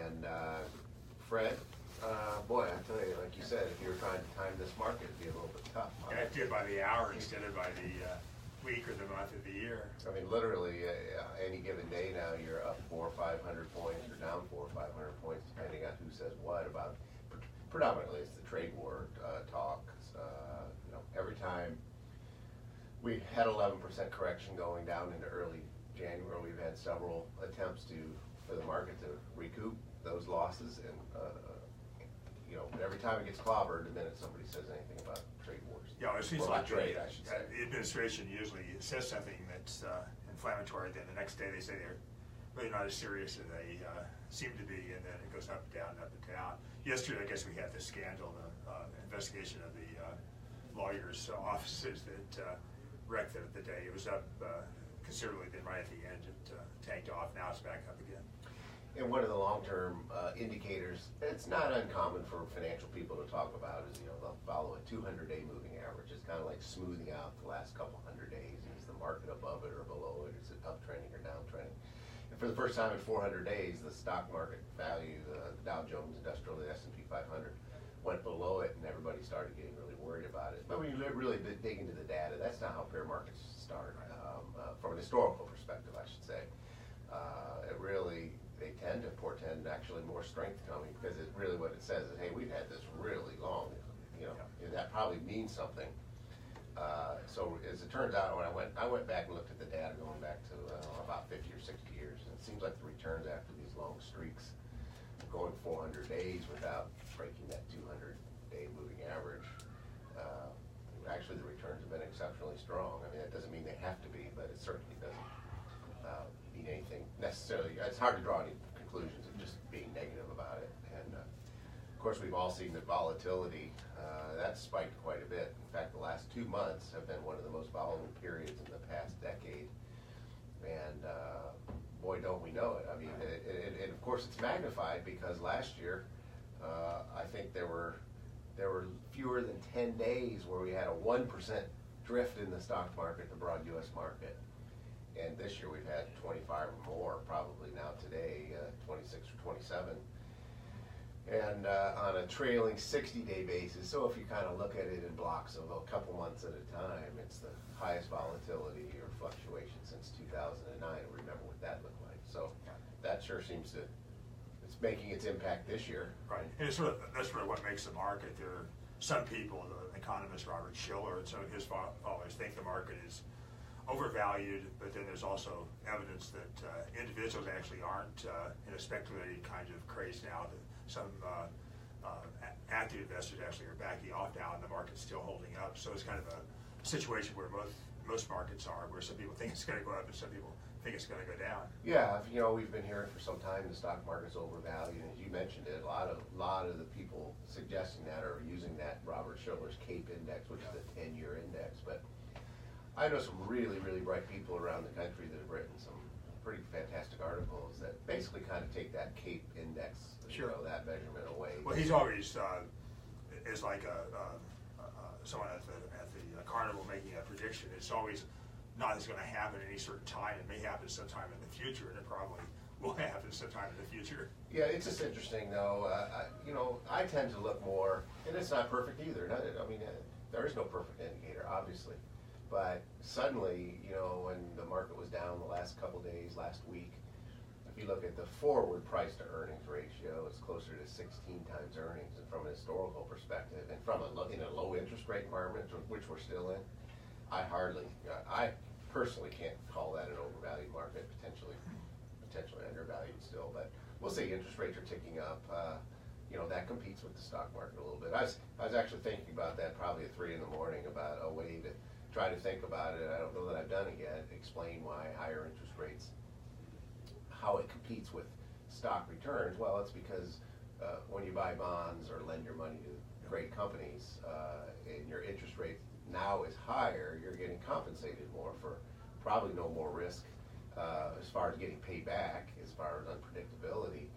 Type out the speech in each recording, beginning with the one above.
And Fred, boy, I tell you, like you said, if you were trying to time this market, it'd be a little bit tough. Yeah, it did by the hour instead of by the week or the month of the year. I mean, literally, any given day now, you're up 400 or 500 points, or down 400 or 500 points, depending on who says what about. Predominantly, it's the trade war talk. Every time we had 11% correction going down into early January, we've had several attempts for the market to recoup those losses, and every time it gets clobbered, the minute somebody says anything about trade wars. Yeah, it seems like trade. I should say. The administration usually says something that's inflammatory, then the next day they say they're really not as serious as they seem to be, and then it goes up and down, up and down. Yesterday, I guess we had the scandal, the investigation of the lawyers' offices that wrecked the day. It was up considerably, then right at the end it tanked off. Now it's back up again. And one of the long-term indicators, it's not uncommon for financial people to talk about, is they'll follow a 200-day moving average. It's kind of like smoothing out the last couple hundred days. Is the market above it or below it? Is it uptrending or downtrending? And for the first time in 400 days, the stock market value, the Dow Jones Industrial, the S&P 500, went below it, and everybody started getting really worried about it. But when you really dig into the data, that's not how bear markets start. From an historical perspective, I should say. They tend to portend actually more strength coming, because what it says is, hey, we've had this really long, and that probably means something. So as it turns out, when I went back and looked at the data going back to about 50 or 60 years, and it seems like the returns after these long streaks, going 400 days without breaking that 200-day moving average, actually the returns have been exceptionally strong. I mean, that doesn't mean they have to be, but it certainly doesn't mean anything necessarily. It's hard to draw any conclusions of just being negative about it. And of course, we've all seen the volatility that's spiked quite a bit. In fact, the last 2 months have been one of the most volatile periods in the past decade. And boy, don't we know it. I mean, and of course, it's magnified because last year, I think there were fewer than 10 days where we had a 1% drift in the stock market, the broad U.S. market. And this year we've had 25 or more, probably now today, 26 or 27. And on a trailing 60-day basis, so if you kind of look at it in blocks of a couple months at a time, it's the highest volatility or fluctuation since 2009. Remember what that looked like. So that sure seems to, it's making its impact this year. Right, and that's sort of what makes the market. There are some people, the economist Robert Shiller and some of his followers think the market is overvalued, but then there's also evidence that individuals actually aren't in a speculative kind of craze now. That some active investors actually are backing off now, and the market's still holding up. So it's kind of a situation where most markets are, where some people think it's going to go up and some people think it's going to go down. Yeah, we've been hearing for some time the stock market's overvalued, and as you mentioned it, a lot of the people suggesting that are using that Robert Shiller's CAPE index, which is a 10-year index. But I know some really, really bright people around the country that have written some pretty fantastic articles that basically kind of take that CAPE index, that measurement away. Well, he's always is like someone at the carnival making a prediction. It's always not as going to happen at any certain time. It may happen sometime in the future, and it probably will happen sometime in the future. Yeah, it's just interesting, though. I tend to look more, and it's not perfect either. There is no perfect indicator, obviously. But suddenly, when the market was down the last couple days, last week, if you look at the forward price to earnings ratio, it's closer to 16 times earnings. And from a historical perspective, and in a low interest rate environment, which we're still in, I personally can't call that an overvalued market, potentially undervalued still. But we'll see. Interest rates are ticking up. That competes with the stock market a little bit. I was actually thinking about that probably at 3 in the morning about a way to try to think about it. I don't know that I've done it yet. Explain why higher interest rates, how it competes with stock returns. Well, it's because when you buy bonds or lend your money to great companies, and your interest rate now is higher, you're getting compensated more for probably no more risk as far as getting paid back, as far as unpredictability.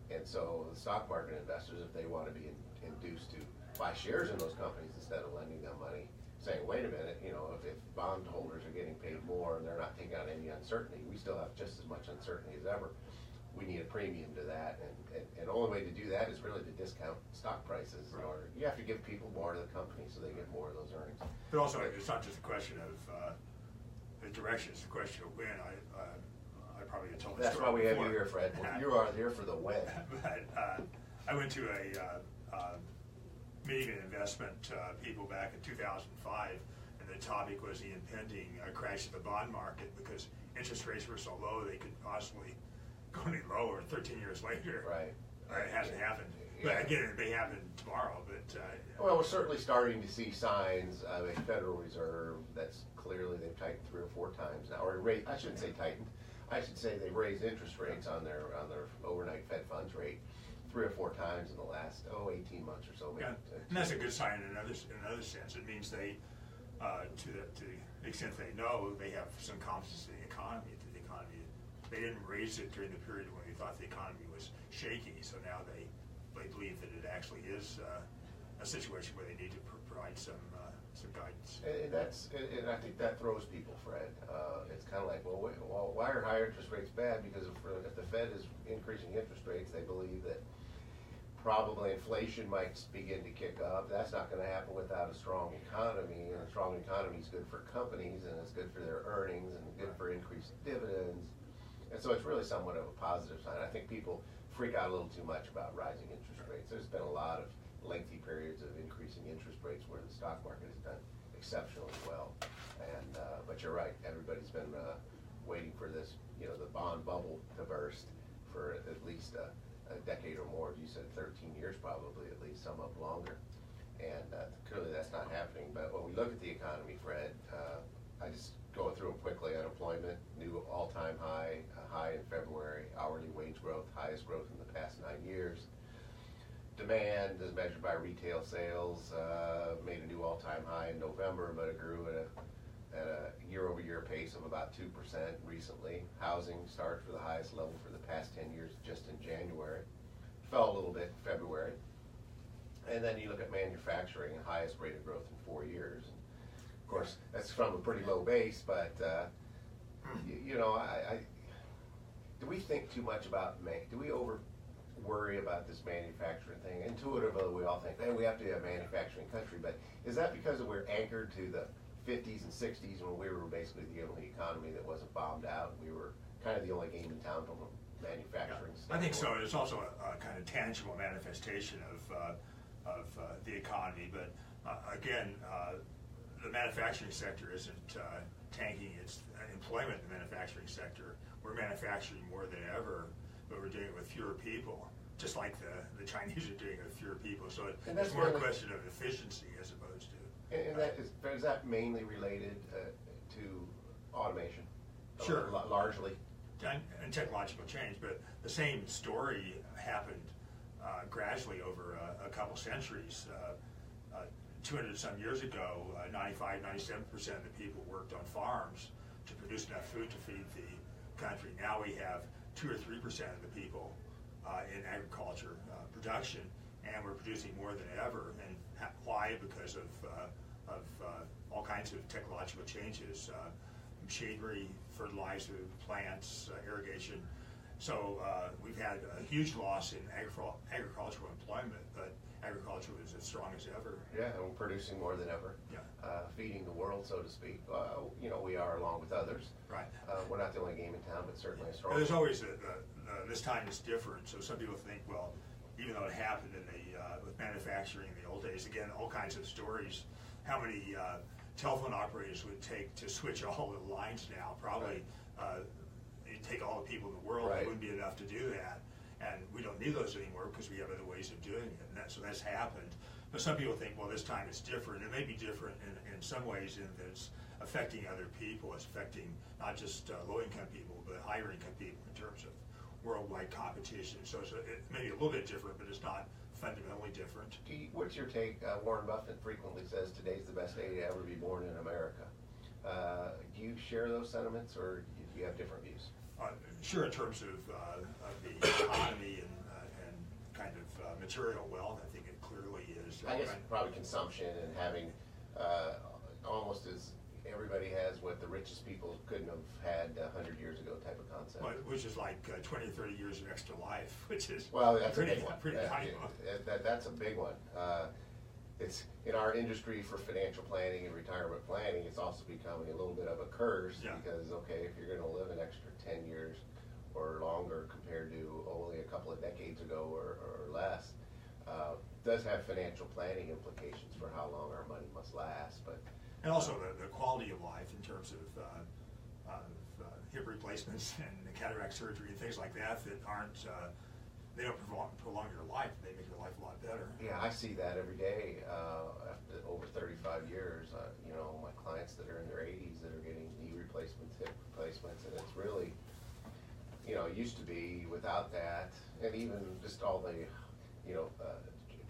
And so the stock market investors, if they want to be induced to buy shares in those companies instead of lending them money, saying, wait a minute, if bond holders are getting paid more and they're not taking on any uncertainty, we still have just as much uncertainty as ever. we need a premium to that, and the only way to do that is really to discount stock prices in order. You have to give people more to the company so they get more of those earnings. But also, it's not just a question of the direction; it's a question of when. I probably told the That's story why we have before. you here, Fred. You are here for the when. But I went to a meeting of investment people back in 2005, and the topic was the impending crash of the bond market because interest rates were so low they could possibly go any lower. 13 years later, Right. It hasn't happened. Yeah. But again, it may happen tomorrow. But Well, we're certainly starting to see signs of a Federal Reserve that's clearly they've tightened 3 or 4 times now, or I shouldn't say tightened. I should say they've raised interest rates on their overnight Fed funds rate 3 or 4 times in the last 18 months or so. yeah, and that's a good sign in another sense. It means they, to the extent they know, they have some confidence in the economy. They didn't raise it during the period when they thought the economy was shaky. So now they believe that it actually is a situation where they need to provide some guidance. And I think that throws people, Fred. It's kind of like, well, why are higher interest rates bad? Because if the Fed is increasing interest rates, they believe that probably inflation might begin to kick up. That's not going to happen without a strong economy, and a strong economy is good for companies, and it's good for their earnings, and good for increased dividends. And so it's really somewhat of a positive sign. I think people freak out a little too much about rising interest rates. There's been a lot of lengthy periods of increasing interest rates where the stock market has done exceptionally well. And but you're right, everybody's been waiting for this, the bond bubble to burst for at least a decade or more. You said 13 years probably, at least, some up longer. And clearly that's not happening. But when we look at the economy, Fred, I just going through them quickly. Unemployment, new all-time high in February. Hourly wage growth, highest growth in the past 9 years. Demand, as measured by retail sales, made a new all-time high in November, but it grew at a year-over-year pace of about 2% recently. Housing starts for the highest level for the past 10 years just in January. Fell a little bit in February. And then you look at manufacturing, the highest rate of growth in 4 years. Of course, that's from a pretty low base, but do we think too much about do we worry about this manufacturing thing? Intuitively, we all think, hey, we have to be a manufacturing country, but is that because we're anchored to the 50s and 60s when we were basically the only economy that wasn't bombed out? We were kind of the only game in town from a manufacturing standpoint. I think so. It's also a kind of tangible manifestation of the economy, but again, the manufacturing sector isn't tanking its employment in the manufacturing sector. We're manufacturing more than ever, but we're doing it with fewer people, just like the Chinese are doing it with fewer people. So it's more a question of efficiency as opposed to... And is that mainly related to automation? Sure. Largely? And technological change, but the same story happened gradually over a couple centuries. 200 some years ago, 95, 97% of the people worked on farms to produce enough food to feed the country. Now we have 2 or 3% of the people in agriculture production, and we're producing more than ever. And why? Because of all kinds of technological changes, machinery, fertilizer, plants, irrigation. So we've had a huge loss in agricultural employment, but agriculture is as strong as ever. Yeah, and we're producing more than ever. Yeah. Feeding the world, so to speak. We are, along with others. Right. We're not the only game in town, but certainly a strong. There's always this time is different. So some people think, well, even though it happened with manufacturing in the old days, again, all kinds of stories. How many telephone operators would take to switch all the lines now? Probably. Right. You'd take all the people in the world. Right. It wouldn't be enough to do that. And we don't need those anymore because we have other ways of doing it. And so that's happened. But some people think, well, this time it's different. It may be different in some ways in that it's affecting other people. It's affecting not just low-income people, but higher-income people in terms of worldwide competition. So it may be a little bit different, but it's not fundamentally different. What's your take? Warren Buffett frequently says today's the best day to ever be born in America. Do you share those sentiments, or do you have different views? Sure, in terms of the economy and kind of material wealth, I think it clearly is. I guess probably consumption and having almost as everybody has what the richest people couldn't have had 100 years ago type of concept. Well, which is like 20 or 30 years of extra life, which is well, that's pretty, a big one. pretty valuable. That's a big one. It's in our industry for financial planning and retirement planning. It's also becoming a little bit of a curse because okay, if you're going to live an extra 10 years or longer compared to only a couple of decades ago or less, does have financial planning implications for how long our money must last. But and also the quality of life in terms of hip replacements and cataract surgery and things like that aren't they don't prolong your life. They make your life a lot better. Yeah, I see that every day. After over 35 years, you know, my clients that are in their 80s that are getting knee replacements, hip replacements, and it's really, you know, it used to be without that, and even just all the, you know,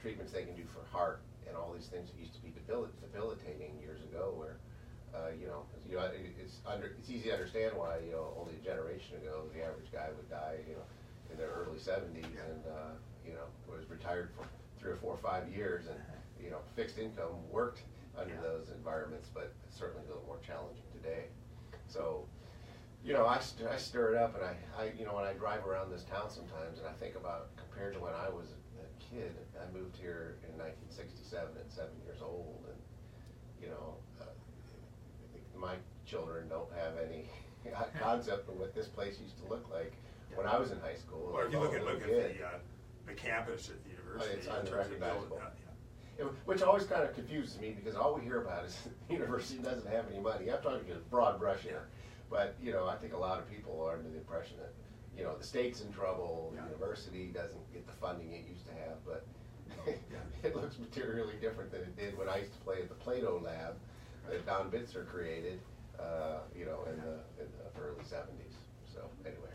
treatments they can do for heart and all these things that used to be debilitating years ago, where, you know, it's easy to understand why, you know, only a generation ago the average guy would die, you know, in their early 70s and, you know, was retired for 3 or 4 or 5 years and, you know, fixed income worked under those environments, but certainly a little more challenging today. So, you know, I stir it up, and I you know, when I drive around this town sometimes and I think about compared to when I was a kid, I moved here in 1967 at 7 years old, and, you know, my children don't have any concept of what this place used to look like when I was in high school. Or if you look at the campus at the university, it's unrecognizable. Which always kind of confuses me because all we hear about is the university doesn't have any money. I'm trying to get a broad brush here, but you know, I think a lot of people are under the impression that, you know, the state's in trouble, the university doesn't get the funding it used to have, but it looks materially different than it did when I used to play at the Plato lab that Don Bitzer created, you know, in the early 70s. So anyway,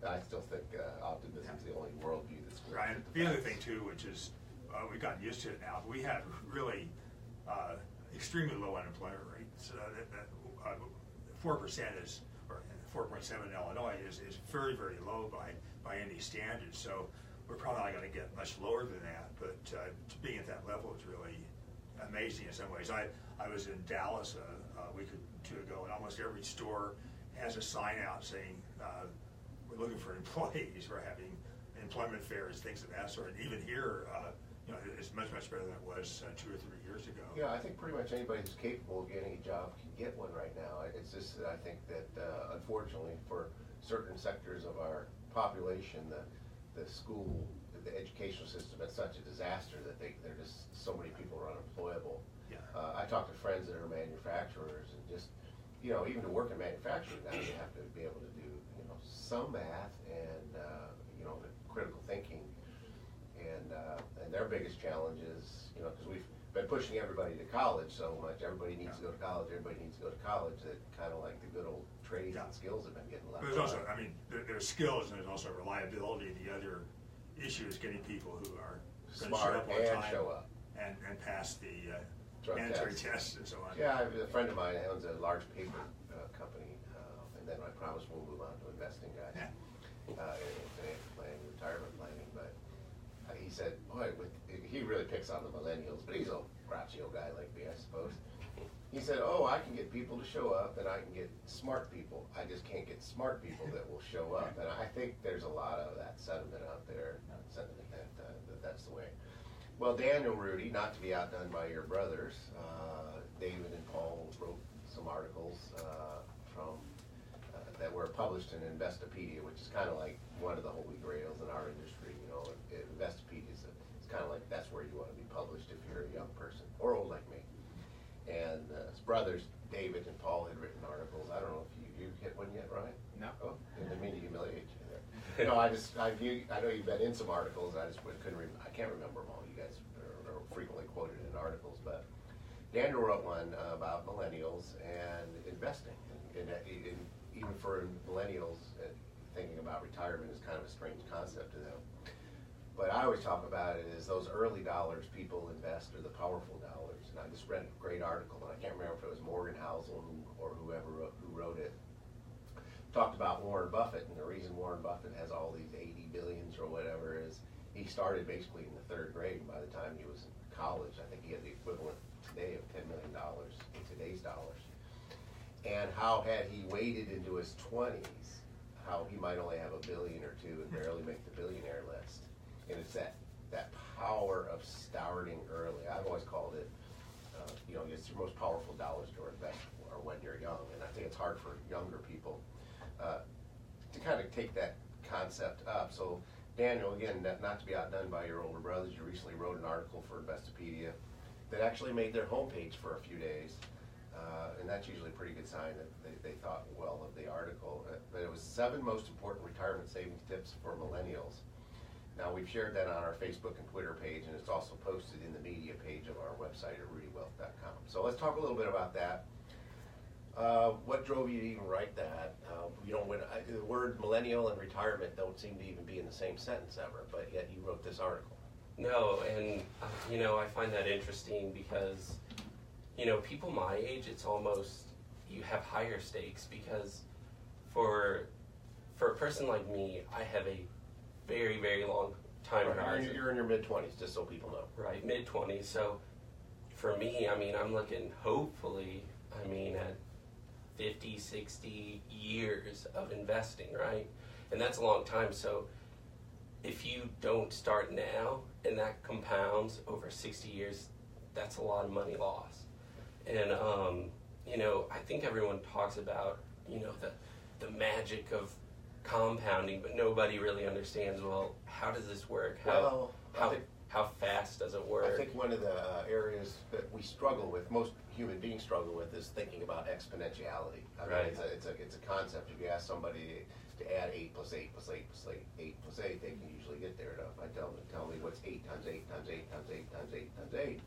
I still think optimism is the only worldview that's good. Right. The other thing too, which is we've gotten used to it now. We have really extremely low unemployment rates. 4% is, or 4.7 in Illinois is very, very low by any standards. So we're probably not going to get much lower than that. But being at that level is really amazing in some ways. I was in Dallas a week or two ago, and almost every store has a sign out saying we're looking for employees. We're having employment fairs, things of that sort. And even here, you know, it's much better than it was 2 or 3 years ago. Yeah, I think pretty much anybody who's capable of getting a job can get one right now. It's just that I think that unfortunately for certain sectors of our population, the school, the educational system is such a disaster that they're just, so many people are unemployable. Yeah. I talk to friends that are manufacturers, and just, you know, even to work in manufacturing now, you have to be able to do, you know, some math and, you know, critical thinking. And their biggest challenge is, you know, because we've been pushing everybody to college so much, everybody needs to go to college, that kind of like the good old trades and skills have been getting left. But there's also, I mean, there's skills and there's also reliability. The other issue is getting people who are smart show up and pass the mandatory tests and so on. Yeah, I have a friend of mine owns a large paper company, and then I promise we'll move on to investing, guys, in financial planning, retirement planning. But he said, boy, he really picks on the millennials, but he's a grouchy old guy like me, I suppose. He said, oh, I can get people to show up, and I can get smart people. I just can't get smart people that will show up. And I think there's a lot of that sentiment out there, that's the way. Well, Daniel Ruedi, not to be outdone by your brothers, David and Paul wrote some articles that were published in Investopedia, which is kind of like one of the holy grails in our industry. You know, Investopedia is it's kind of like that's where you want to be published if you're a young person or old like me. And his brothers, David and Paul, had written articles. I don't know if you hit one yet, Ryan? No. Oh, didn't mean to humiliate you there. No, I know you've been in some articles. I can't remember them all. You guys are frequently quoted in articles, but Daniel wrote one about millennials and investing. And even for millennials, thinking about retirement is kind of a strange concept to them. But I always talk about it as those early dollars people invest are the powerful dollars. And I just read a great article, and I can't remember if it was Morgan Housel or whoever who wrote it. Talked about Warren Buffett, and the reason Warren Buffett has all these 80 billions or whatever is he started basically in the 3rd grade, and by the time he was in college, I think he had the equivalent today of $10 million in today's dollars. and how had he waited into his 20s, how he might only have $1 billion or $2 billion and barely make the billionaire list. And it's that power of starting early. I've always called it, it's your most powerful dollars to invest or when you're young. And I think it's hard for younger people to kind of take that concept up. So Daniel, again, not to be outdone by your older brothers, you recently wrote an article for Investopedia that actually made their homepage for a few days. And that's usually a pretty good sign that they thought well of the article. But it was 7 most important retirement savings tips for millennials. Now, we've shared that on our Facebook and Twitter page, and it's also posted in the media page of our website at ruediwealth.com. So let's talk a little bit about that. What drove you to even write that? The word millennial and retirement don't seem to even be in the same sentence ever, but yet you wrote this article. No, and I find that interesting because people my age, it's almost, you have higher stakes because for a person like me, I have a very, very long time horizon. You're in your mid-20s, just so people know. Right, mid-20s. So for me, I'm looking hopefully, at 50, 60 years of investing, right? And that's a long time. So if you don't start now and that compounds over 60 years, that's a lot of money lost. And, I think everyone talks about, the magic of compounding, but nobody really understands, well, how does this work? How fast does it work? I think one of the areas that we struggle with, most human beings struggle with, is thinking about exponentiality. Right. It's a concept. If you ask somebody to add 8 plus 8 plus 8 plus 8, 8 plus 8, they can usually get there. If I tell me what's 8 times 8 times 8 times 8 times 8 times 8,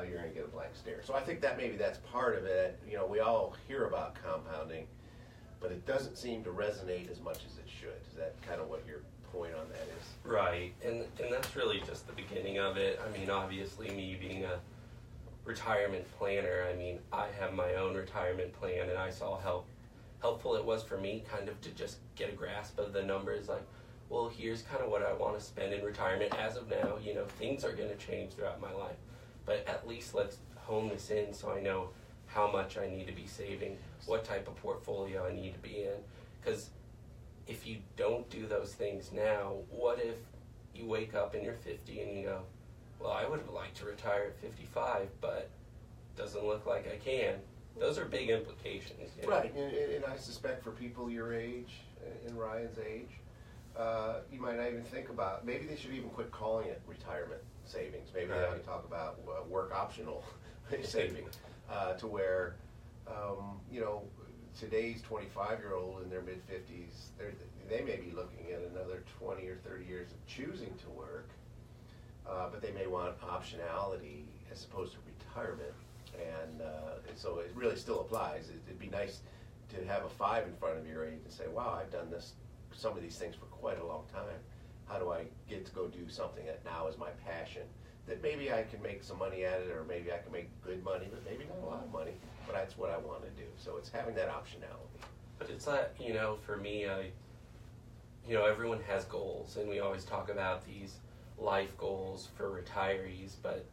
you're going to get a blank stare. So I think that maybe that's part of it. We all hear about compounding, but it doesn't seem to resonate as much as it should. Is that kind of what your point on that is? Right, and that's really just the beginning of it. Obviously, me being a retirement planner, I have my own retirement plan, and I saw how helpful it was for me kind of to just get a grasp of the numbers, like, well, here's kind of what I want to spend in retirement as of now. Things are going to change throughout my life, but at least let's hone this in so I know how much I need to be saving, what type of portfolio I need to be in. Because if you don't do those things now, what if you wake up and you're 50 and you go, well, I would like to retire at 55, but doesn't look like I can. Those are big implications. Right, and I suspect for people your age, in Ryan's age, you might not even think about, maybe they should even quit calling it retirement savings. Maybe they ought to talk about work optional saving, to where, today's 25-year-old in their mid-50s, they may be looking at another 20 or 30 years of choosing to work, but they may want optionality as opposed to retirement. And so it really still applies. It'd be nice to have a 5 in front of your age and say, wow, I've done some of these things for quite a long time. How do I get to go do something that now is my passion? That maybe I can make some money at it, or maybe I can make good money, but maybe not a lot of money, but that's what I want to do. So it's having that optionality. But it's like, for me, everyone has goals, and we always talk about these life goals for retirees, but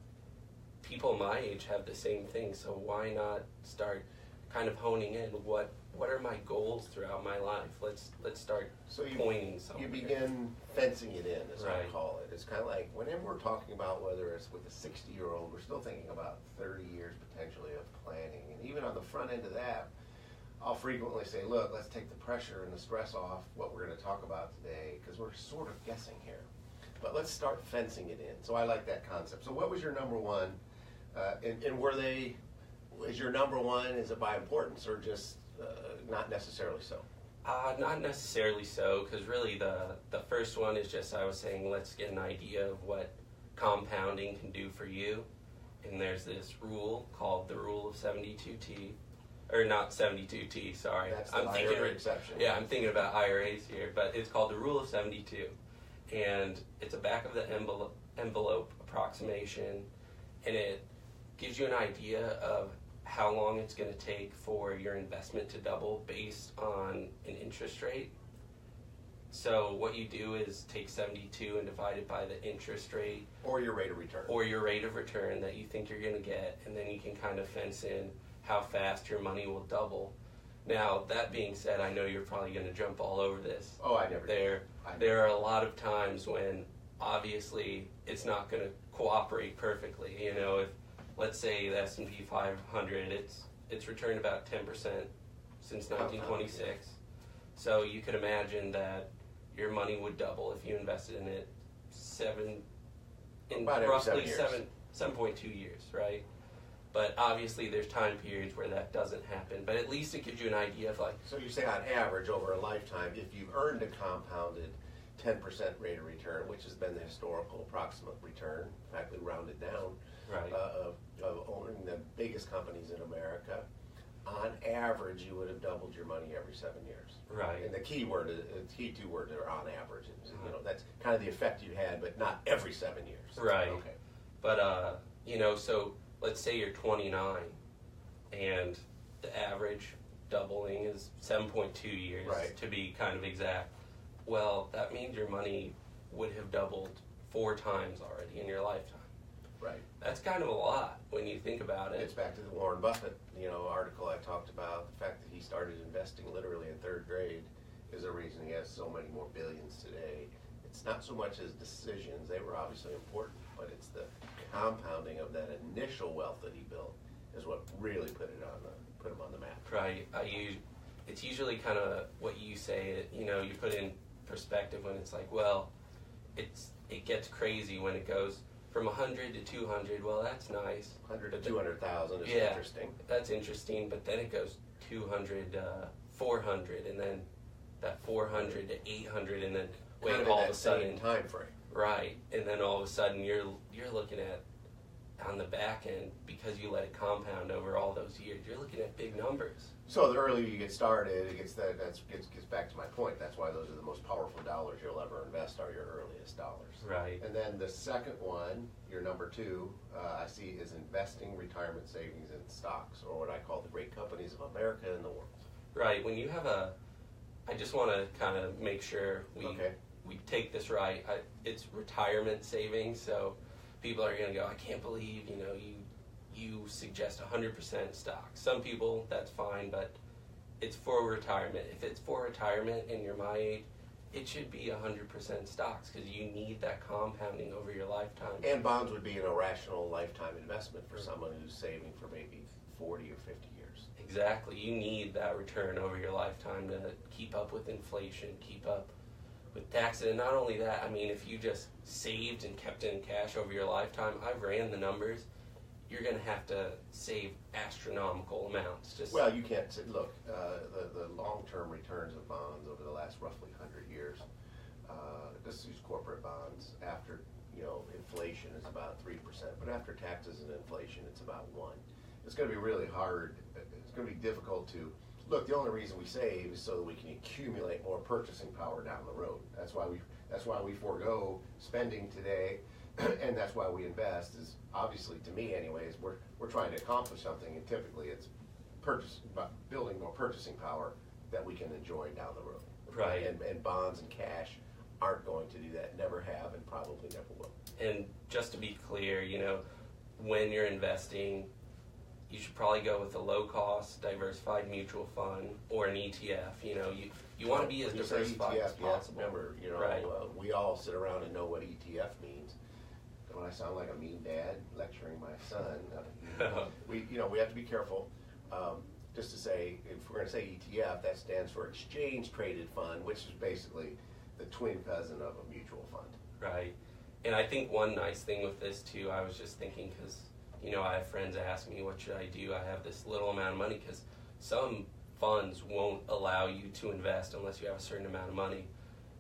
people my age have the same thing, so why not start kind of honing in what are my goals throughout my life? Let's start pointing somewhere. You begin fencing it in, as right. I call it. It's kind of like whenever we're talking about whether it's with a 60-year-old, we're still thinking about 30 years potentially of planning. And even on the front end of that, I'll frequently say, look, let's take the pressure and the stress off what we're going to talk about today, because we're sort of guessing here. But let's start fencing it in. So I like that concept. So what was your number one? And is your number one, is it by importance or just not necessarily so? Not necessarily so, because really the first one is just, I was saying, let's get an idea of what compounding can do for you. And there's this rule called the rule of 72T, or not 72T, sorry. That's the IRA exception. Yeah, I'm thinking about IRAs here, but it's called the rule of 72. And it's a back of the envelope approximation, and it gives you an idea of how long it's going to take for your investment to double based on an interest rate. So what you do is take 72 and divide it by the interest rate. Or your rate of return. Or your rate of return that you think you're going to get, and then you can kind of fence in how fast your money will double. Now, that being said, I know you're probably going to jump all over this. Oh, I never did. There are a lot of times when obviously it's not going to cooperate perfectly. You know, if let's say the S&P 500, it's returned about 10% since 1926. So you could imagine that your money would double if you invested in it roughly 7.2 years, right? But obviously there's time periods where that doesn't happen. But at least it gives you an idea of like... So you say on average over a lifetime, if you've earned a compounded 10% rate of return, which has been the historical approximate return, in fact we rounded down, Right. Of owning the biggest companies in America, on average you would have doubled your money every 7 years. Right. And the key two words are on average. You know, that's kind of the effect you had, but not every 7 years. Right. Okay. But, you know, so let's say you're 29 and the average doubling is 7.2 years, Right. to be kind of exact. Well, that means your money would have doubled 4 times already in your lifetime. Right. That's kind of a lot when you think about It's it. back to the Warren Buffett, article I talked about. The fact that he started investing literally in 3rd grade is the reason he has so many more billions today. It's not so much his decisions; they were obviously important, but it's the compounding of that initial wealth that he built is what really put him on the map. Right. It's usually kind of what you say. You put in perspective when it's like, well, it gets crazy when it goes from 100 to 200. Well, that's nice. 100 to 200,000 is interesting. That's interesting. But then it goes 200, 400, and then that 400 to 800, and then Kind all in of a that sudden, same time frame. right? And then all of a sudden, you're looking at on the back end, because you let it compound over all those years. You're looking at big numbers. So the earlier you get started, it gets back to my point. That's why those are the most powerful dollars you'll ever invest are your earliest dollars. Right. And then the second one, your number 2, I see is investing retirement savings in stocks, or what I call the great companies of America and the world. Right. When you have I just want to kind of make sure we take this right. It's retirement savings, so people are going to go, I can't believe, you suggest 100% stocks. Some people, that's fine, but it's for retirement. If it's for retirement and you're my age, it should be 100% stocks, because you need that compounding over your lifetime. And bonds would be an irrational lifetime investment for someone who's saving for maybe 40 or 50 years. Exactly. You need that return over your lifetime to keep up with inflation, keep up with taxes. And not only that, if you just saved and kept it in cash over your lifetime, I've ran the numbers. You're going to have to save astronomical amounts. Well, you can't look. The long-term returns of bonds over the last roughly 100 years. Just use corporate bonds. After inflation is about 3%, but after taxes and inflation, it's about 1%. It's going to be really hard. It's going to be difficult to look. The only reason we save is so that we can accumulate more purchasing power down the road. That's why we forego spending today. And that's why we invest, is obviously, to me anyways, we're trying to accomplish something, and typically it's building more purchasing power that we can enjoy down the road. Right. And bonds and cash aren't going to do that, never have, and probably never will. And just to be clear, when you're investing, you should probably go with a low-cost, diversified mutual fund or an ETF. You want to be as diversified as possible. Remember, right. We all sit around and know what ETF means. When I sound like a mean dad lecturing my son, we have to be careful. Just to say, if we're going to say ETF, that stands for Exchange Traded Fund, which is basically the twin cousin of a mutual fund. Right. And I think one nice thing with this too, I was just thinking, because I have friends ask me, what should I do? I have this little amount of money, because some funds won't allow you to invest unless you have a certain amount of money.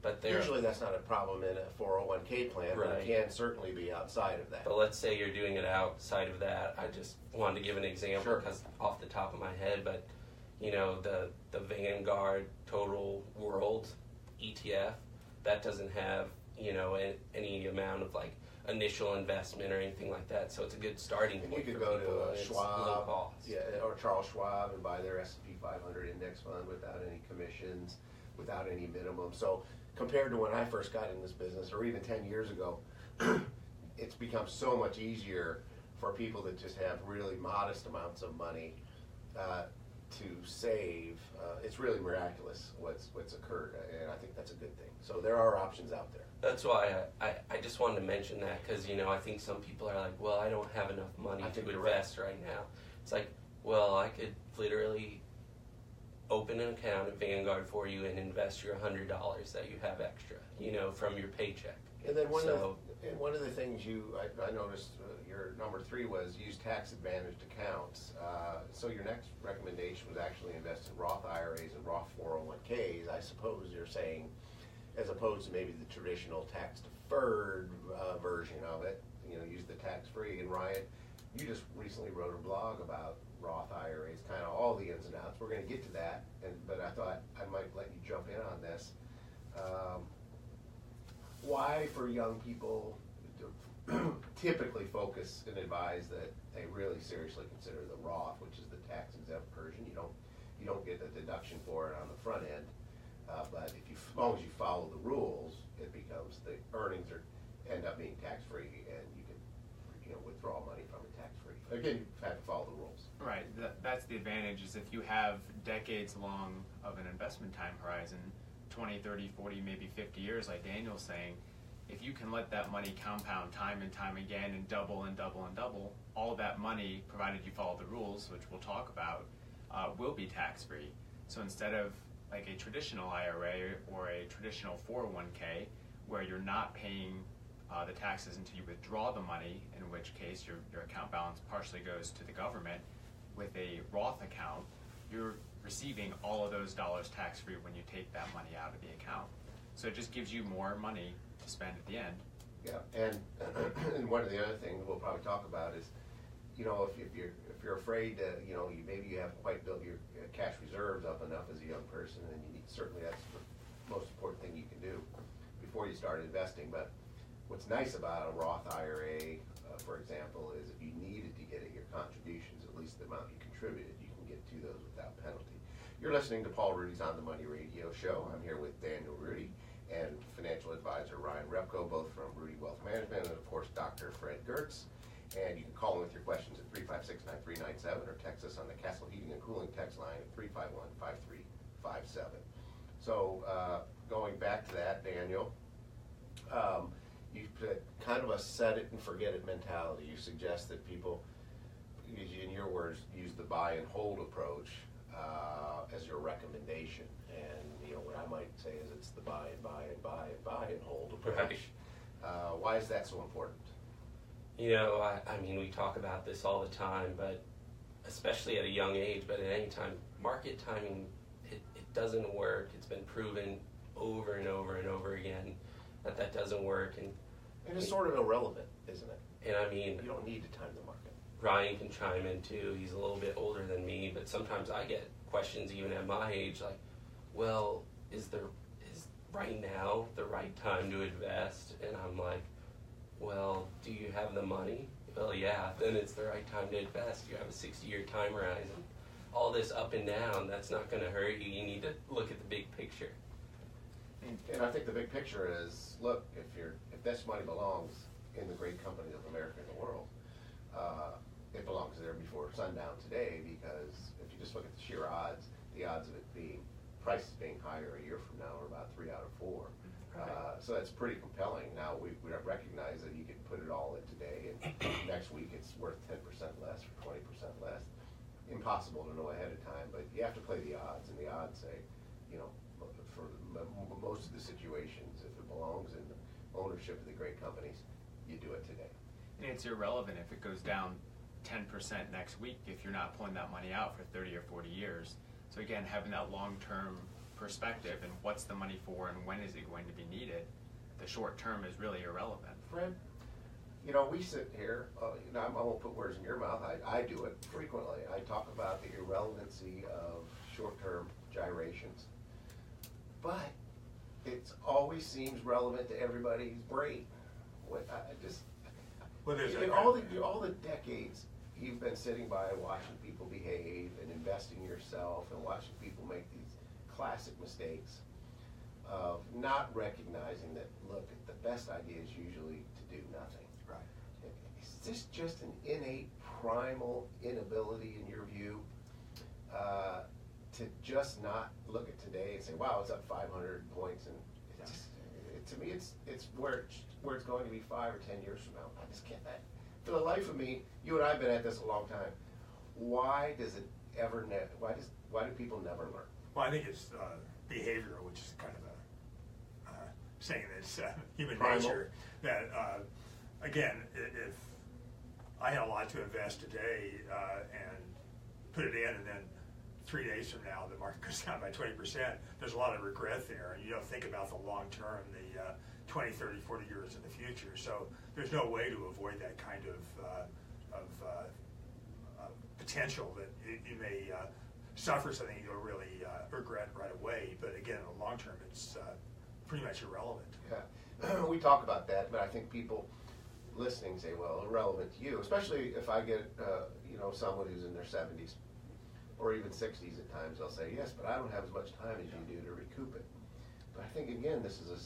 But usually that's not a problem in a 401k plan, right. But it can certainly be outside of that. But let's say you're doing it outside of that. I just wanted to give an example, because off the top of my head, but the Vanguard Total World ETF, that doesn't have any amount of like initial investment or anything like that, so it's a good starting point. You could for go people, to Schwab, or Charles Schwab, and buy their S&P 500 index fund without any commissions, without any minimum. So compared to when I first got in this business, or even 10 years ago, it's become so much easier for people that just have really modest amounts of money to save, it's really miraculous what's occurred, and I think that's a good thing. So there are options out there. That's why I just wanted to mention that, because I think some people are like, well, I don't have enough money to invest right now. It's like, well, I could literally open an account at Vanguard for you and invest your $100 that you have extra, from your paycheck. And then one of the things I noticed your number 3 was use tax advantaged accounts. So your next recommendation was actually invest in Roth IRAs and Roth 401ks. I suppose you're saying, as opposed to maybe the traditional tax deferred version of it, use the tax free. And Ryan, you just recently wrote a blog about Roth IRAs, kind of all the ins and outs. We're going to get to that, but I thought I might let you jump in on this. Why, for young people, typically focus and advise that they really seriously consider the Roth, which is the tax exempt version. You don't get a deduction for it on the front end, but as long as you follow the rules, it becomes the earnings end up being tax free, and you can withdraw money from it tax free. Again, you have to follow the rules. Right. That's the advantage, is if you have decades long of an investment time horizon, 20, 30, 40, maybe 50 years, like Daniel's saying, if you can let that money compound time and time again and double and double and double, all that money, provided you follow the rules, which we'll talk about, will be tax-free. So instead of like a traditional IRA or a traditional 401k, where you're not paying the taxes until you withdraw the money, in which case your account balance partially goes to the government, with a Roth account, you're receiving all of those dollars tax-free when you take that money out of the account. So it just gives you more money to spend at the end. Yeah, and one of the other things we'll probably talk about is, if you're afraid that maybe you haven't quite built your cash reserves up enough as a young person, and certainly that's the most important thing you can do before you start investing. But what's nice about a Roth IRA, for example, is if you needed to get at your contributions, at least the amount you contributed, you can get to those without penalty. You're listening to Paul Ruedi's On the Money radio show. I'm here with Daniel Ruedi and financial advisor Ryan Repko, both from Ruedi Wealth Management, and of course Dr. Fred Gertz. And you can call in with your questions at 356-9397 or text us on the Castle Heating and Cooling text line at 351-5357. So going back to that, Daniel, you put kind of a set it and forget it mentality. You suggest that people, in your words, use the buy and hold approach as your recommendation. And what I might say is it's the buy and buy and buy and buy and hold approach. Right. Why is that so important? I mean, we talk about this all the time, but especially at a young age, but at any time, market timing, it doesn't work. It's been proven over and over and over again that doesn't work. And it's sort of irrelevant, isn't it? And I mean, you don't need to time the market. Ryan can chime in too. He's a little bit older than me, but sometimes I get questions even at my age like, well, is right now the right time to invest? And I'm like, well, do you have the money? Well, yeah, then it's the right time to invest. You have a 60-year time horizon. All this up and down, that's not going to hurt you. You need to look at the big picture. And I think the big picture is, look, if this money belongs in the great companies of America and the world, it belongs there before sundown today, because if you just look at the sheer odds, the odds of it prices being higher a year from now are about 3 out of 4. So that's pretty compelling. Now we recognize that you can put it all in today, and next week it's worth 10% less or 20% less. Impossible to know ahead of time, but you have to play the odds, and the odds say, for most of the situations, if it belongs in the ownership of the great companies, you do it today. And it's irrelevant if it goes down 10% next week if you're not pulling that money out for 30 or 40 years. So again, having that long-term perspective and what's the money for and when is it going to be needed, the short term is really irrelevant. Fred, we sit here, I won't put words in your mouth, I do it frequently. I talk about the irrelevancy of short-term gyrations, but it always seems relevant to everybody's brain. All the decades you've been sitting by watching people behave and investing yourself and watching people make these classic mistakes of not recognizing that, look, the best idea is usually to do nothing. Right. Is this just an innate, primal inability in your view to just not look at today and say, wow, it's up 500 points, and it's just, to me, it's where it's going to be 5 or 10 years from now. I just can't. For the life of me, you and I have been at this a long time. Why does it ever? Why do people never learn? Well, I think it's behavioral, which is kind of a saying that's human Primal. nature. That again, if I had a lot to invest today and put it in, and then 3 days from now the market goes down by 20%, there's a lot of regret there, and you don't think about the long term, the 20, 30, 40 years in the future. So there's no way to avoid that kind of potential that you may suffer something you'll really regret right away. But again, in the long term, it's pretty much irrelevant. Yeah, we talk about that, but I think people listening say, well, irrelevant to you, especially if I get someone who's in their 70s or even 60s at times. They'll say, yes, but I don't have as much time as you do to recoup it. But I think, again, this is a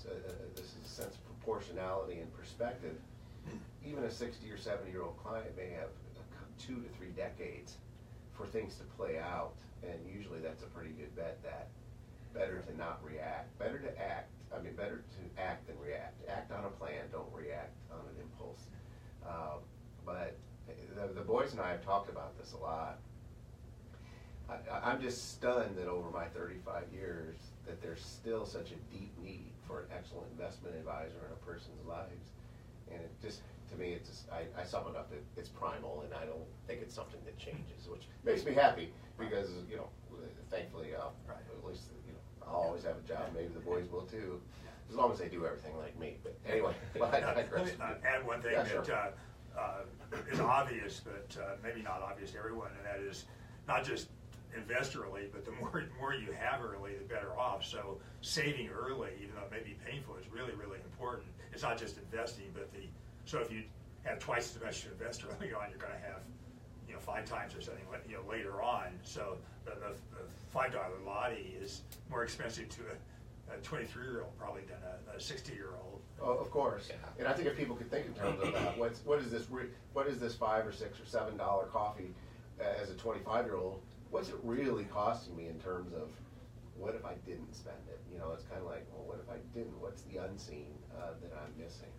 sense of proportionality and perspective. Even a 60 or 70-year-old client may have 2 to 3 decades for things to play out, and usually that's a pretty good bet that better to not react, better to act than react. Act on a plan, don't react on an impulse. But the boys and I have talked about this a lot. I'm just stunned that over my 35 years that there's still such a deep need for an excellent investment advisor in a person's lives. And it just, to me, I sum it up, it's primal, and I don't think it's something that changes, which makes me happy because, thankfully, at least, I'll always have a job. Maybe the boys will too, as long as they do everything like me. But anyway, Let me add one thing that sure. Is obvious, but maybe not obvious to everyone, and that is not just invest early, but the more you have early, the better off. So saving early, even though it may be painful, is really, really important. It's not just investing, but so if you have twice as much to invest early on, you're going to have 5 times or something later on. So the $5 lottie is more expensive to a 23-year-old probably than a 60-year-old. Oh, of course. Yeah. And I think if people could think in terms of that, what is this $5 or $6 or $7 coffee as a 25-year-old? What's it really costing me in terms of what if I didn't spend it? It's kind of like, well, what if I didn't? What's the unseen that I'm missing?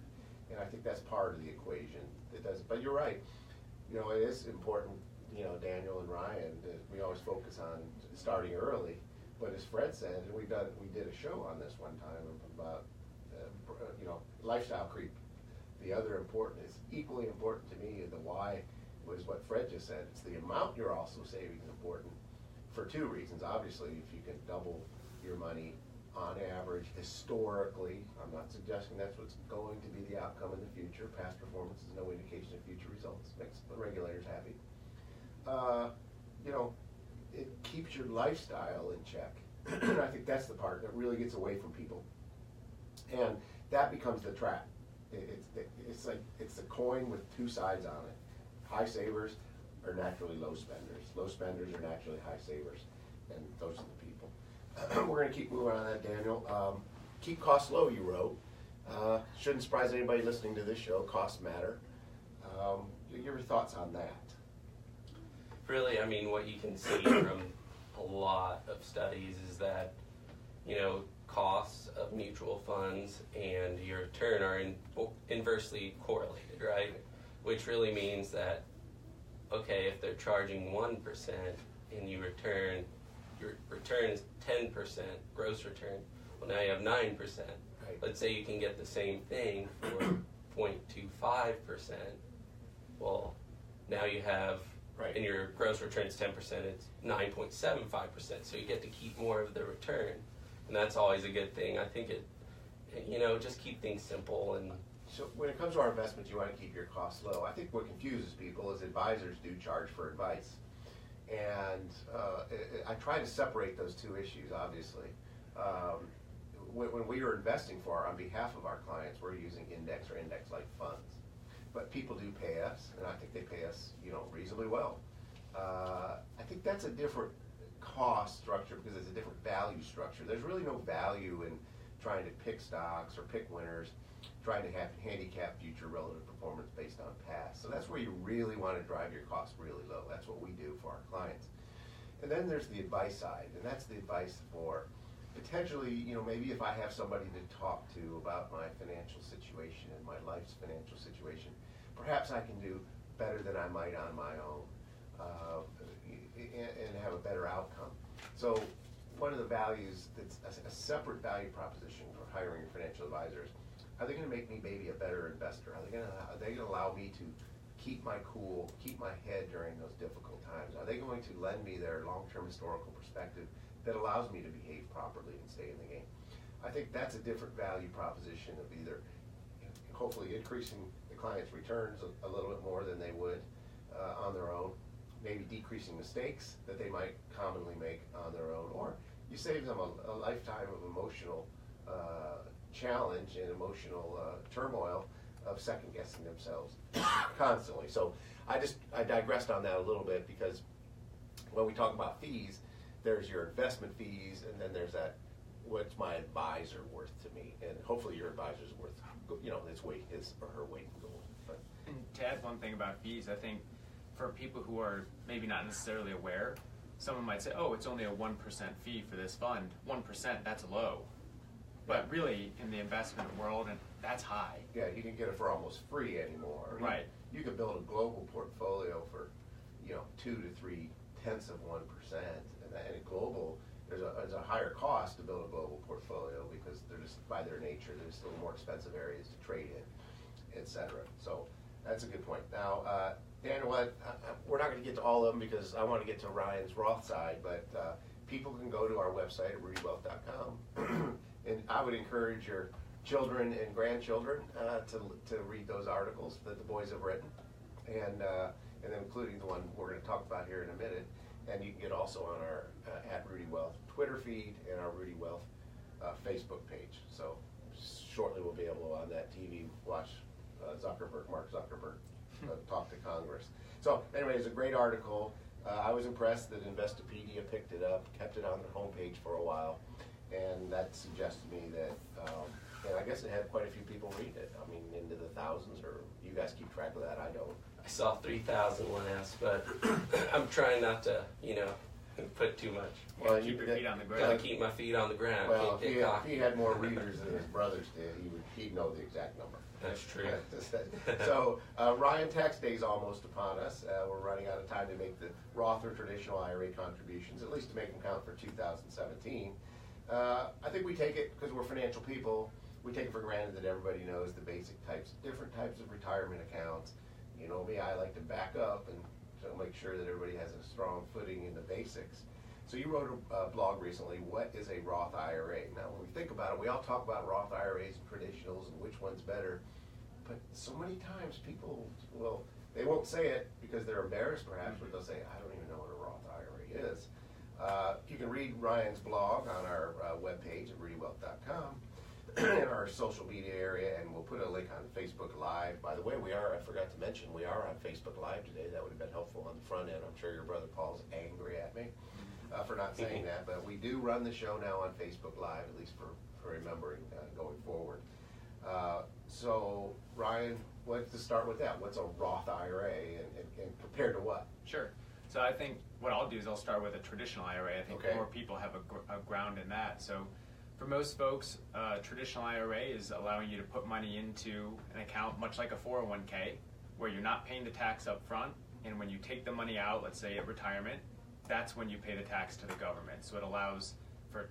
And I think that's part of the equation. But you're right. It is important, Daniel and Ryan, that we always focus on starting early. But as Fred said, and we did a show on this one time about, lifestyle creep. The other is equally important to me, and the why was what Fred just said. It's the amount you're also saving is important for 2 reasons. Obviously, if you can double your money on average historically, I'm not suggesting that's what's going to be the outcome in the future. Past performance is no indication of future results. Makes the regulators happy. It keeps your lifestyle in check. And I think that's the part that really gets away from people. And that becomes the trap. It's the coin with 2 sides on it. High savers are naturally low spenders. Low spenders are naturally high savers. And those are the people. We're going to keep moving on that, Daniel. Keep costs low, you wrote. Shouldn't surprise anybody listening to this show. Costs matter. Your thoughts on that? Really, what you can see from a lot of studies is that, costs of mutual funds and your return are inversely correlated, right? Which really means that, okay, if they're charging 1% and your return is 10% gross return, well, now you have 9%. Right. Let's say you can get the same thing for 0.25%. Well, now you have, Right. and your gross return is 10%, it's 9.75%. So you get to keep more of the return. And that's always a good thing. I think just keep things simple. And So when it comes to our investments, you want to keep your costs low. I think what confuses people is advisors do charge for advice. And I try to separate those 2 issues, obviously. When we are investing on behalf of our clients, we're using index or index-like funds. But people do pay us, and I think they pay us, reasonably well. I think that's a different cost structure because it's a different value structure. There's really no value in trying to pick stocks or pick winners, trying to handicap future relative performance based on past. So that's where you really want to drive your costs really low. That's what we do for our clients. And then there's the advice side, and that's the advice for potentially, maybe if I have somebody to talk to about my financial situation and my life's financial situation, perhaps I can do better than I might on my own, and have a better outcome. So one of the values that's a separate value proposition for hiring financial advisors, are they going to make me maybe a better investor? Are they going to allow me to keep my cool, keep my head during those difficult times? Are they going to lend me their long-term historical perspective that allows me to behave properly and stay in the game? I think that's a different value proposition of either hopefully increasing the client's returns a little bit more than they would on their own, maybe decreasing mistakes that they might commonly make on their own, or you save them a lifetime of emotional challenge and emotional turmoil of second guessing themselves constantly. So I digressed on that a little bit, because when we talk about fees, there's your investment fees, and then there's that, what's my advisor worth to me? And hopefully your advisor's worth, his or her weight in gold. But, and to add one thing about fees, I think for people who are maybe not necessarily aware, someone might say, oh, it's only a 1% fee for this fund. 1%, that's low. But really, in the investment world, and that's high. yeah, you can get it for almost free anymore. Right. You could build a global portfolio for, 2 to 3 tenths of 1%, and a global, there's a higher cost to build a global portfolio, because they're just, by their nature, there's still more expensive areas to trade in, etc. So that's a good point. Now, Dan, we're not going to get to all of them because I want to get to Ryan's Roth side, but people can go to our website at ruediwealth.com, and I would encourage your children and grandchildren to read those articles that the boys have written, and including the one we're going to talk about here in a minute. And you can get also on our at Ruedi Wealth Twitter feed and our Ruedi Wealth Facebook page. So shortly we'll be able to, on that TV, watch Mark Zuckerberg, talk to Congress. So anyway, it's a great article. I was impressed that Investopedia picked it up, kept it on their homepage for a while, and that suggests to me that, and I guess it had quite a few people read it. I mean, into the thousands, or you guys keep track of that, I don't. I saw 3,000 last, but I'm trying not to, put too much. Well, Keep your feet on the Gotta ground. keep my feet on the ground. Well, Can't if get cocky. he had more readers than his brothers did, he'd know the exact number. That's true. So Ryan, tax day is almost upon us. We're running out of time to make the Roth or traditional IRA contributions, at least to make them count for 2017. I think we take it, because we're financial people, we take it for granted that everybody knows the basic different types of retirement accounts. You know me, I like to back up and make sure that everybody has a strong footing in the basics. So you wrote a blog recently, what is a Roth IRA? Now when we think about it, we all talk about Roth IRAs and traditionals and which one's better, but so many times people, they won't say it because they're embarrassed perhaps, but they'll say, I don't even know what a Roth IRA is. You can read Ryan's blog on our webpage at ruediwealth.com. in our social media area, and we'll put a link on Facebook Live. By the way, I forgot to mention, we are on Facebook Live today. That would have been helpful on the front end. I'm sure your brother Paul's angry at me for not saying that, but we do run the show now on Facebook Live, at least for remembering going forward. So, Ryan, let's start with that. What's a Roth IRA, and compared to what? Sure. So I think what I'll do is I'll start with a traditional IRA. I think Okay. more people have a ground in that. So for most folks, traditional IRA is allowing you to put money into an account much like a 401k, where you're not paying the tax up front, and when you take the money out, let's say at retirement, that's when you pay the tax to the government. So it allows for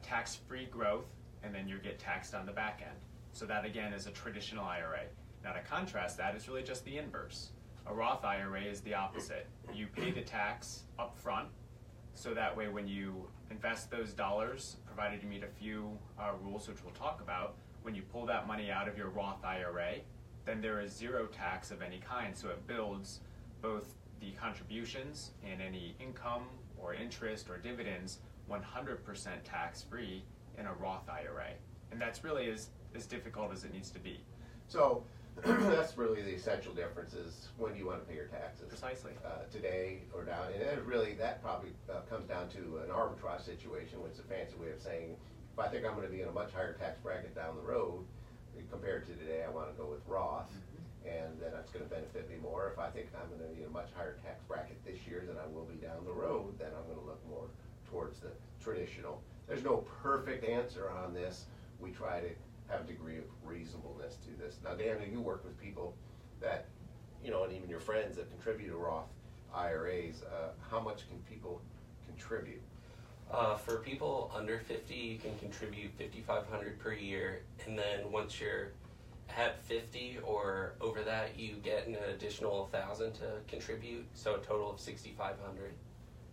tax-free growth, and then you get taxed on the back end. So that again is a traditional IRA. Now to contrast that, it's really just the inverse. A Roth IRA is the opposite. You pay the tax up front, so that way when you invest those dollars, provided you meet a few rules which we'll talk about, when you pull that money out of your Roth IRA, then there is zero tax of any kind. So it builds both the contributions and any income or interest or dividends 100% tax-free in a Roth IRA. And that's really as difficult as it needs to be. So that's really the essential difference, is when do you want to pay your taxes? Precisely. Today or down, and then really that probably comes down to an arbitrage situation, which is a fancy way of saying, if I think I'm going to be in a much higher tax bracket down the road compared to today, I want to go with Roth, and then that's going to benefit me more. if I think I'm gonna be in a much higher tax bracket this year than I will be down the road, then I'm gonna look more towards the traditional. There's no perfect answer on this. We try to have a degree of reasonableness to this. Now, Daniel, you work with people that, you know, and even your friends that contribute to Roth IRAs. How much can people contribute? For people under 50, you can contribute $5,500 per year, and then once you're at 50 or over that, you get an additional $1,000 to contribute, so a total of $6,500.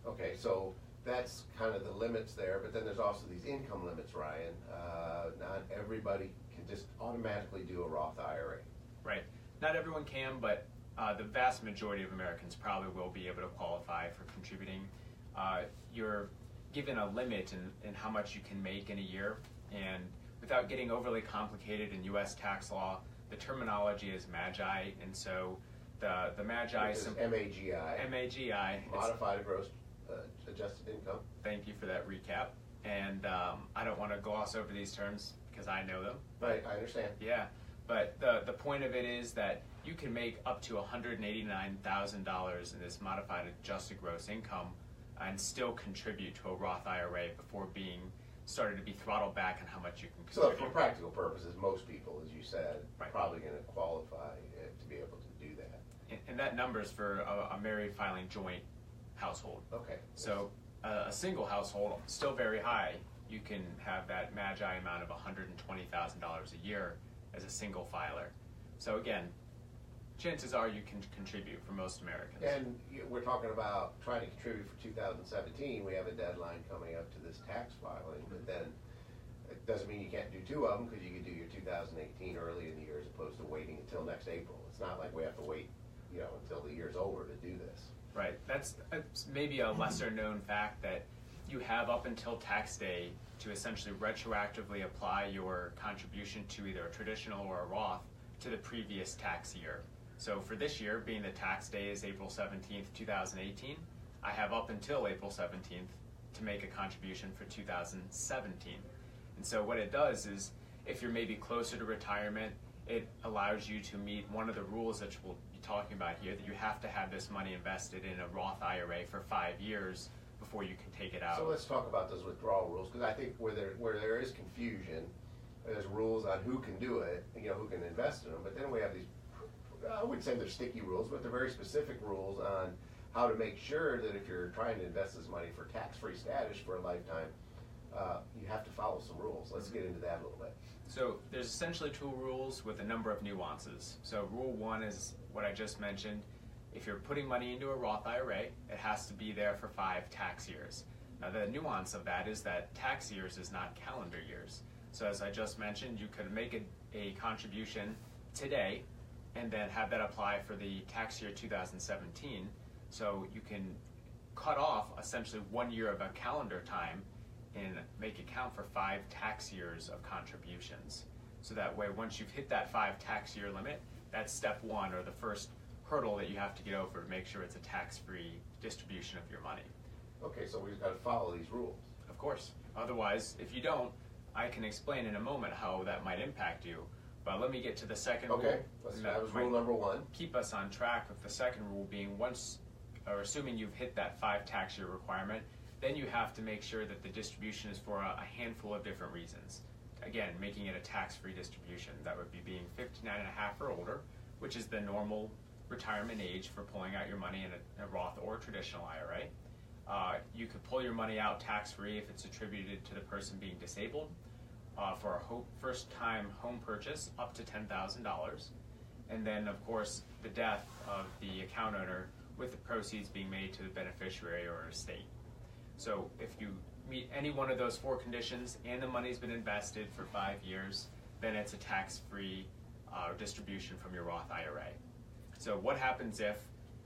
Okay, so that's kind of the limits there, but then there's also these income limits, Ryan. Not everybody can just automatically do a Roth IRA. Right. Not everyone can, but the vast majority of Americans probably will be able to qualify for contributing. You're given a limit in how much you can make in a year, and without getting overly complicated in U.S. tax law, the terminology is MAGI, and so the MAGI is MAGI. MAGI. Modified gross adjusted income. Thank you for that recap. And I don't want to gloss over these terms because I know them. Right, I understand. Yeah, but the point of it is that you can make up to $189,000 in this modified adjusted gross income and still contribute to a Roth IRA before being started to be throttled back on how much you can So contribute. for practical purposes, most people, as you said, Right. probably going to qualify to be able to do that. And that number is for a married filing joint household. Okay. So a single household, still very high, you can have that MAGI amount of $120,000 a year as a single filer. So again, chances are you can contribute for most Americans. And we're talking about trying to contribute for 2017. We have a deadline coming up to this tax filing, but then it doesn't mean you can't do two of them, because you can do your 2018 early in the year as opposed to waiting until next April. It's not like we have to wait, you know, until the year's over to do this. Right. That's maybe a lesser known fact that you have up until tax day to essentially retroactively apply your contribution to either a traditional or a Roth to the previous tax year. So for this year, being the tax day is April 17th, 2018, I have up until April 17th to make a contribution for 2017. And so what it does is, if you're maybe closer to retirement, it allows you to meet one of the rules that we'll be talking about here, that you have to have this money invested in a Roth IRA for 5 years before you can take it out. So let's talk about those withdrawal rules, because I think where there is confusion, there's rules on who can do it, you know, who can invest in them, but then we have these, I wouldn't say they're sticky rules, but they're very specific rules on how to make sure that if you're trying to invest this money for tax-free status for a lifetime, you have to follow some rules. Let's get into that a little bit. So there's essentially 2 rules with a number of nuances. So rule 1 is what I just mentioned. If you're putting money into a Roth IRA, it has to be there for 5 tax years. Now the nuance of that is that tax years is not calendar years. So as I just mentioned, you could make a contribution today and then have that apply for the tax year 2017. So you can cut off essentially 1 year of a calendar time and make it count for 5 tax years of contributions. So that way, once you've hit that 5 tax year limit, that's step 1, or the first hurdle that you have to get over to make sure it's a tax-free distribution of your money. Okay, so we've got to follow these rules. Of course. Otherwise, if you don't, I can explain in a moment how that might impact you. But let me get to the second rule. Okay, that was rule number 1. Keep us on track with the second rule being, once, or assuming you've hit that 5 tax year requirement, then you have to make sure that the distribution is for a handful of different reasons. Again, making it a tax-free distribution. That would be being 59 and a half or older, which is the normal retirement age for pulling out your money in a Roth or traditional IRA. You could pull your money out tax-free if it's attributed to the person being disabled. For a first-time home purchase, up to $10,000. And then, of course, the death of the account owner, with the proceeds being made to the beneficiary or estate. So if you meet any one of those 4 conditions and the money's been invested for 5 years, then it's a tax-free distribution from your Roth IRA. So what happens if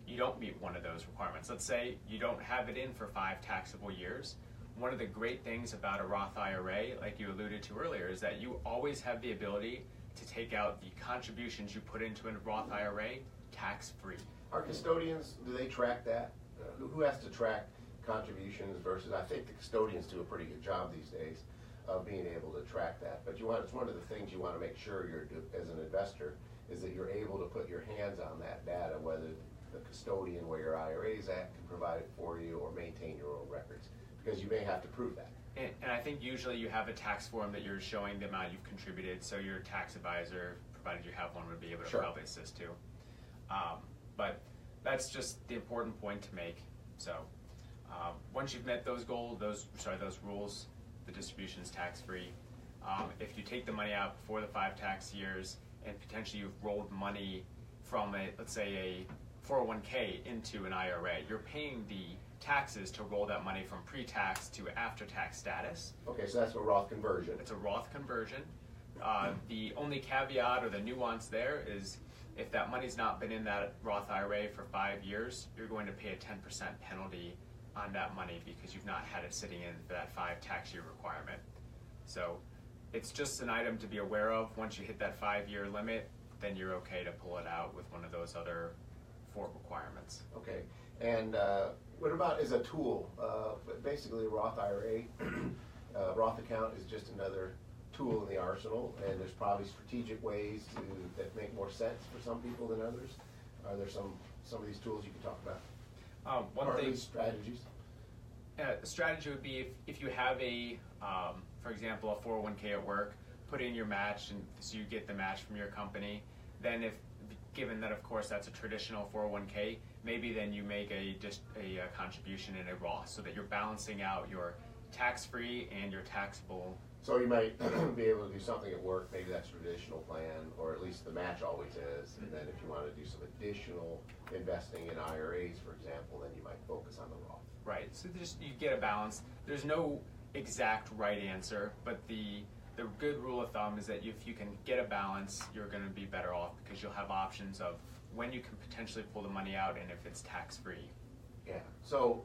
you don't meet one of those requirements? Let's say you don't have it in for 5 taxable years. One of the great things about a Roth IRA, like you alluded to earlier, is that you always have the ability to take out the contributions you put into a Roth IRA tax-free. Are custodians, do they track that? Who has to track contributions versus, I think the custodians do a pretty good job these days of being able to track that. But it's one of the things you want to make sure you're, as an investor, is that you're able to put your hands on that data, whether the custodian where your IRA is at can provide it for you or maintain your own records, because you may have to prove that. And I think usually you have a tax form that you're showing the amount you've contributed, so your tax advisor, provided you have one, would be able to Sure. probably assist you. But that's just the important point to make. So once you've met those goals, those rules, the distribution is tax-free. If you take the money out before the 5 tax years and potentially you've rolled money from let's say a 401k into an IRA, you're paying the taxes to roll that money from pre-tax to after-tax status. Okay, so that's a Roth conversion. It's a Roth conversion. The only caveat or the nuance there is if that money's not been in that Roth IRA for 5 years, you're going to pay a 10% penalty on that money because you've not had it sitting in for that 5 tax year requirement. So it's just an item to be aware of. Once you hit that 5-year limit, then you're okay to pull it out with one of those other 4 requirements. Okay, and what about as a tool? Basically, a Roth IRA, Roth account is just another tool in the arsenal, and there's probably strategic ways that make more sense for some people than others. Are there some of these tools you can talk about? One or at thing, least strategies? a strategy would be if you have for example, a 401k at work, put in your match, and so you get the match from your company. Then given that, of course, that's a traditional 401k, maybe then you make a contribution in a Roth so that you're balancing out your tax-free and your taxable. So you might be able to do something at work, maybe that's traditional plan, or at least the match always is. And then if you want to do some additional investing in IRAs, for example, then you might focus on the Roth. Right, so you get a balance. There's no exact right answer, but the good rule of thumb is that if you can get a balance, you're going to be better off because you'll have options of when you can potentially pull the money out and if it's tax-free. Yeah, so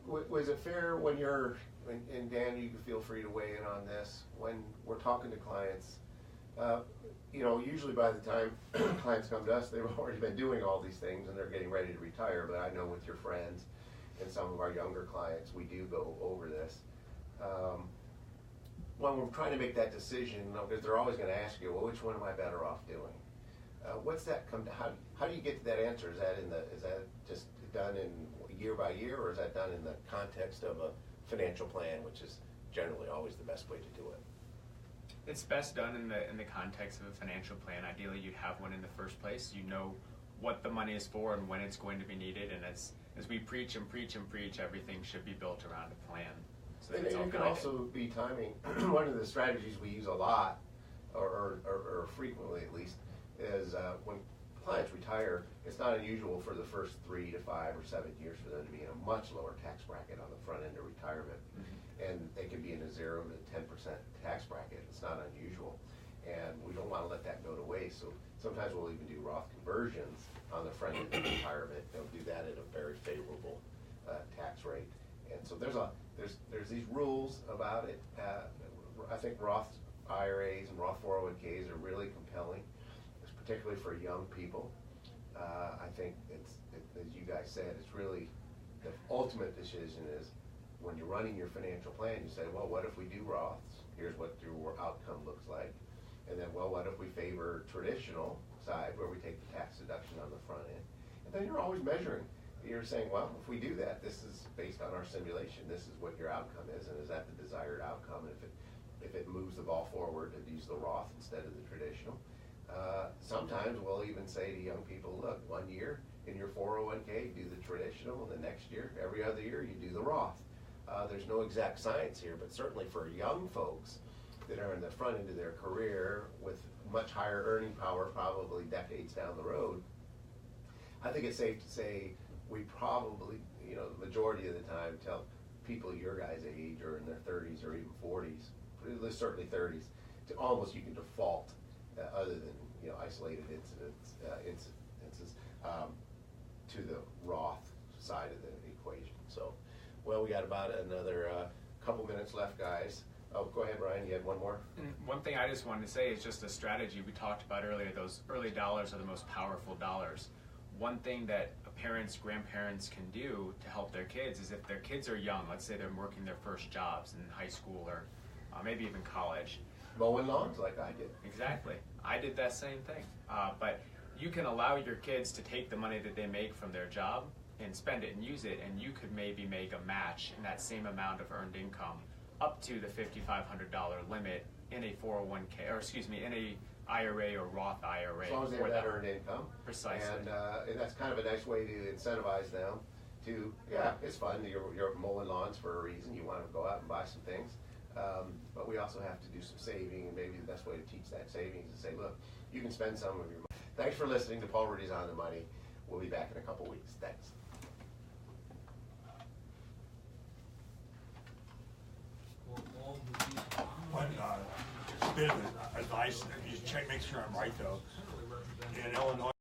was it fair when you're, and Dan, you can feel free to weigh in on this, when we're talking to clients, usually by the time clients come to us, they've already been doing all these things and they're getting ready to retire, but I know with your friends and some of our younger clients, we do go over this. When we're trying to make that decision, because they're always going to ask you, well, which one am I better off doing? What's that come to? How do you get to that answer? Is that just done in year by year, or is that done in the context of a financial plan, which is generally always the best way to do it? It's best done in the context of a financial plan. Ideally, you'd have one in the first place. You know what the money is for and when it's going to be needed. And as we preach and preach and preach, everything should be built around a plan. So And it's all it can guided. also be timing. One of the strategies we use a lot, or frequently at least, is when clients retire, it's not unusual for the first 3 to 5 or 7 years for them to be in a much lower tax bracket on the front end of retirement. And they can be in a 0 to 10% tax bracket. It's not unusual. And we don't want to let that go to waste. So sometimes we'll even do Roth conversions on the front end of retirement. They'll do that at a very favorable tax rate. And so there's these rules about it. I think Roth IRAs and Roth 401ks are really compelling, particularly for young people. I think as you guys said, it's really the ultimate decision is when you're running your financial plan, you say, well, what if we do Roths? Here's what your outcome looks like. And then, well, what if we favor traditional side where we take the tax deduction on the front end? And then you're always measuring. You're saying, well, if we do that, this is based on our simulation. This is what your outcome is, and is that the desired outcome? And if it moves the ball forward, to use the Roth instead of the traditional. Sometimes we'll even say to young people, look, 1 year in your 401k, do the traditional, and the next year, every other year, you do the Roth. There's no exact science here, but certainly for young folks that are in the front end of their career with much higher earning power, probably decades down the road, I think it's safe to say we probably, the majority of the time tell people your guys' age or in their 30s or even 40s, but certainly 30s, to almost you can default, other than isolated instances, to the Roth side of the equation. So, well, we got about another couple minutes left, guys. Oh, go ahead, Brian. You had one more? One thing I just wanted to say is just a strategy we talked about earlier. Those early dollars are the most powerful dollars. One thing that parents, grandparents can do to help their kids is if their kids are young, let's say they're working their first jobs in high school or maybe even college. Mowing lawns like I did. Exactly. I did that same thing. But you can allow your kids to take the money that they make from their job and spend it and use it, and you could maybe make a match in that same amount of earned income up to the $5,500 limit in a 401k, or excuse me, in a IRA or Roth IRA. As long as they have that earned income. Precisely. And that's kind of a nice way to incentivize them to, yeah, it's fun. You're mowing lawns for a reason. You want to go out and buy some things. But we also have to do some saving, and maybe the best way to teach that savings is say, look, you can spend some of your money. Thanks for listening to Paul Ruedi's On the Money. We'll be back in a couple weeks. Thanks. One bit of advice, you check, make sure I'm right though. In Illinois,